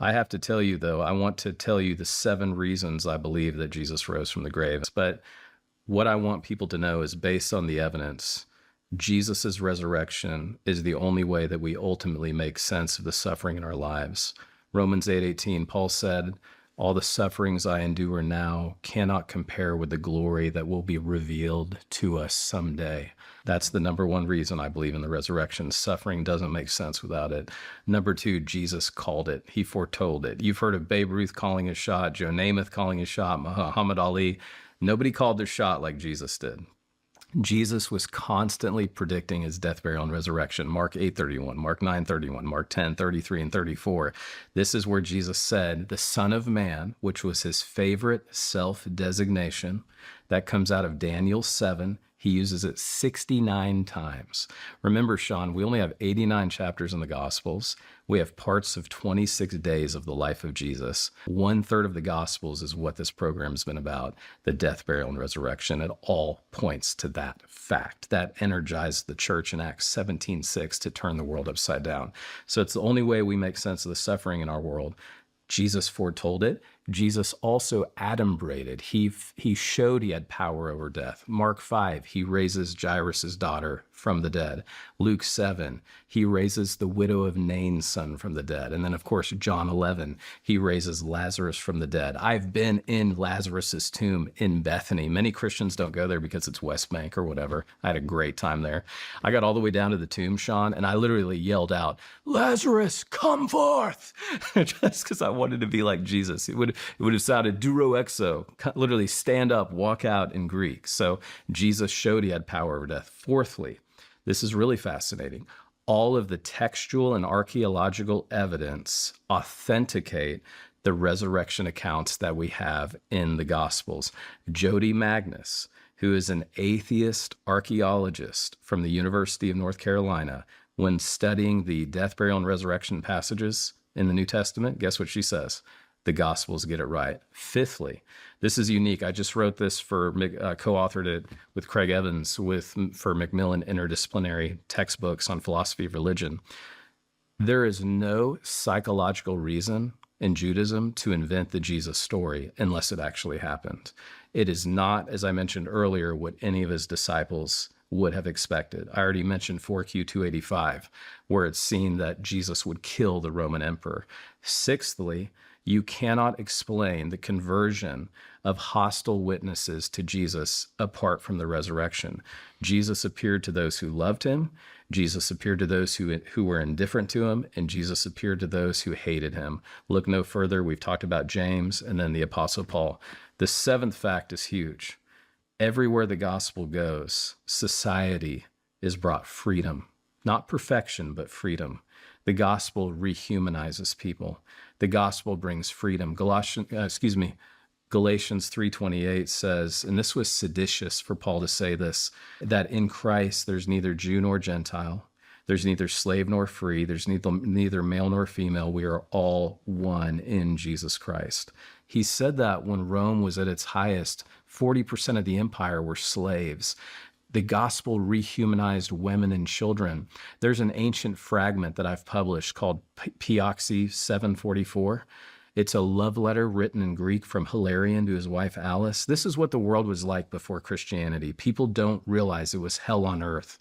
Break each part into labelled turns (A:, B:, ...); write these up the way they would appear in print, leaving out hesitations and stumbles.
A: I have to tell you, though, I want to tell you the 7 reasons I believe that Jesus rose from the grave. But what I want people to know is based on the evidence, Jesus' resurrection is the only way that we ultimately make sense of the suffering in our lives. Romans 8:18, Paul said, all the sufferings I endure now cannot compare with the glory that will be revealed to us someday. That's the number one reason I believe in the resurrection. Suffering doesn't make sense without it. Number 2, Jesus called it. He foretold it. You've heard of Babe Ruth calling a shot, Joe Namath calling a shot, Muhammad Ali. Nobody called their shot like Jesus did. Jesus was constantly predicting his death, burial, and resurrection. Mark 8:31, Mark 9:31, Mark 10:33 and 34. This is where Jesus said, the Son of Man, which was his favorite self-designation, that comes out of Daniel 7. He uses it 69 times. Remember, Sean, we only have 89 chapters in the Gospels. We have parts of 26 days of the life of Jesus. 1/3 of the Gospels is what this program's been about, the death, burial, and resurrection. It all points to that fact. That energized the church in Acts 17:6 to turn the world upside down. So it's the only way we make sense of the suffering in our world. Jesus foretold it. Jesus also adumbrated. He showed he had power over death. Mark 5, he raises Jairus' daughter from the dead. Luke 7, he raises the widow of Nain's son from the dead. And then, of course, John 11, he raises Lazarus from the dead. I've been in Lazarus' tomb in Bethany. Many Christians don't go there because it's West Bank or whatever. I had a great time there. I got all the way down to the tomb, Sean, and I literally yelled out, Lazarus, come forth! Just because I wanted to be like Jesus. It would have sounded duro exo, literally stand up, walk out in Greek. So Jesus showed he had power over death. Fourthly, this is really fascinating. All of the textual and archaeological evidence authenticate the resurrection accounts that we have in the Gospels. Jody Magnus, who is an atheist archaeologist from the University of North Carolina, when studying the death, burial, and resurrection passages in the New Testament, guess what she says? The Gospels get it right. Fifthly, this is unique. I just wrote this for, co-authored it with Craig Evans for Macmillan Interdisciplinary Textbooks on Philosophy of Religion. There is no psychological reason in Judaism to invent the Jesus story unless it actually happened. It is not, as I mentioned earlier, what any of his disciples would have expected. I already mentioned 4Q 285, where it's seen that Jesus would kill the Roman emperor. Sixthly, you cannot explain the conversion of hostile witnesses to Jesus apart from the resurrection. Jesus appeared to those who loved him. Jesus appeared to those who were indifferent to him, and Jesus appeared to those who hated him. Look no further. We've talked about James and then the Apostle Paul. The 7th fact is huge. Everywhere the gospel goes, society is brought freedom, not perfection, but freedom. The gospel rehumanizes people. The gospel brings freedom. Galatians 3:28 says, and this was seditious for Paul to say this, that in Christ there's neither Jew nor Gentile, there's neither slave nor free, there's neither male nor female. We are all one in Jesus Christ. He said that when Rome was at its highest, 40% of the empire were slaves. The gospel rehumanized women and children. There's an ancient fragment that I've published called Pioxy 744. It's a love letter written in Greek from Hilarion to his wife Alice. This is what the world was like before Christianity. People don't realize it was hell on earth.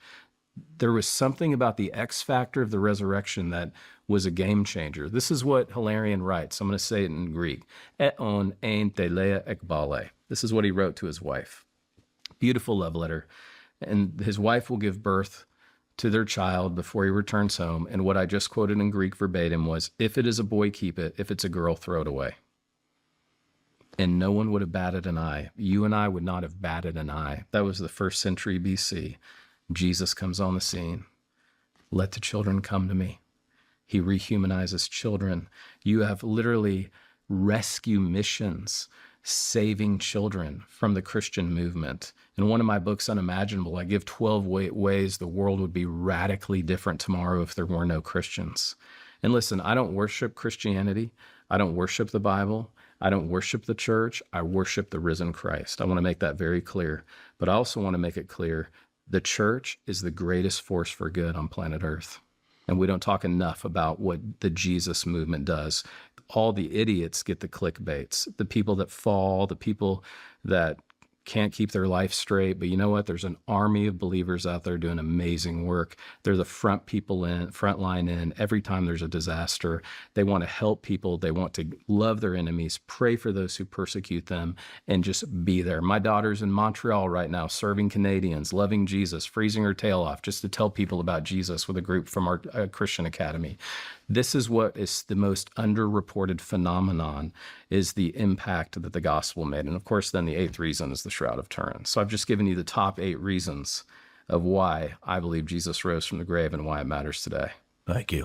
A: There was something about the X factor of the resurrection that was a game changer. This is what Hilarion writes. I'm going to say it in Greek. Eon ein telea ekbale. This is what he wrote to his wife. Beautiful love letter. And his wife will give birth to their child before he returns home. And what I just quoted in Greek verbatim was, if it is a boy, keep it. If it's a girl, throw it away. And no one would have batted an eye. You and I would not have batted an eye. That was the 1st century BC. Jesus comes on the scene. Let the children come to me. He rehumanizes children. You have literally rescue missions saving children from the Christian movement. In one of my books, Unimaginable, I give 12 ways the world would be radically different tomorrow if there were no Christians. And listen, I don't worship Christianity. I don't worship the Bible. I don't worship the church. I worship the risen Christ. I want to make that very clear. But I also want to make it clear the church is the greatest force for good on planet Earth. And we don't talk enough about what the Jesus movement does. all the idiots get the clickbaits, the people that fall, the people that can't keep their life straight. But you know what? There's an army of believers out there doing amazing work. They're the front line in every time there's a disaster. They want to help people. They want to love their enemies, pray for those who persecute them, and just be there. My daughter's in Montreal right now, serving Canadians, loving Jesus, freezing her tail off just to tell people about Jesus with a group from our Christian Academy. This is what is the most underreported phenomenon, is the impact that the gospel made. And of course, then the eighth reason is the Shroud of Turin. So I've just given you the top 8 reasons of why I believe Jesus rose from the grave and why it matters today.
B: Thank you.